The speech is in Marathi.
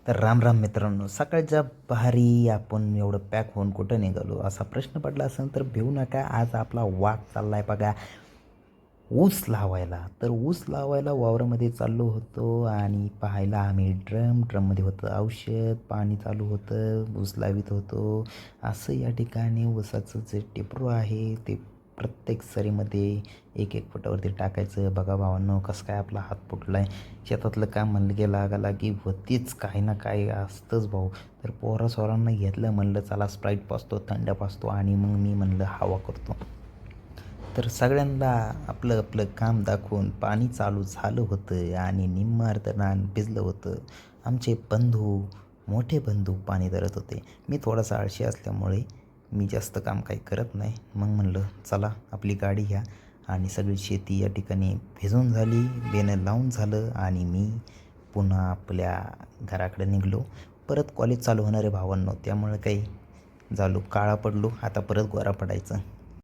तर राम राम मित्रांनो, सकाळच्या पहारी आपण एवढं पॅक होऊन कुठं निघालो असा प्रश्न पडला असेल तर भिवू नका. आज आपला वाट चालला आहे बघा ऊस लावायला. तर ऊस लावायला वावरामध्ये चाललो होतो आणि पाहायला आम्ही ड्रममध्ये होतं औषध, पाणी चालू होतं, ऊस लावित होतो. असं या ठिकाणी ऊसाचं जे टिपरू आहे ते प्रत्येक सरीमध्ये एक एक फुटावरती टाकायचं. बघा भावांनो, कसं काय आपला हात फुटला आहे. शेतातलं काम म्हणलं की लागालागी होतीच, काही ना काही असतंच भाऊ. तर पोरासोरांना घेतलं, म्हणलं चला स्प्राईट पाजतो, थंड पाजतो आणि मग मी म्हणलं हवा करतो. तर सगळ्यांना आपलं आपलं काम दाखवून पाणी चालू झालं होतं आणि निम्म अर्ध रान भिजलं होतं. आमचे बंधू, मोठे बंधू पाणी धरत होते. मी थोडासा आळशी असल्यामुळे मी जास्त काम काही करत नाही. मग म्हणलं चला आपली गाडी घ्या आणि सगळी शेती या ठिकाणी भिजून झाली, बेणं लावून झालं आणि मी पुन्हा आपल्या घराकडे निघालो. परत कॉलेज चालू होणार आहे भावांनो, त्यामुळे काही झालो काळा पडलो, आता परत गोरा पडायचं.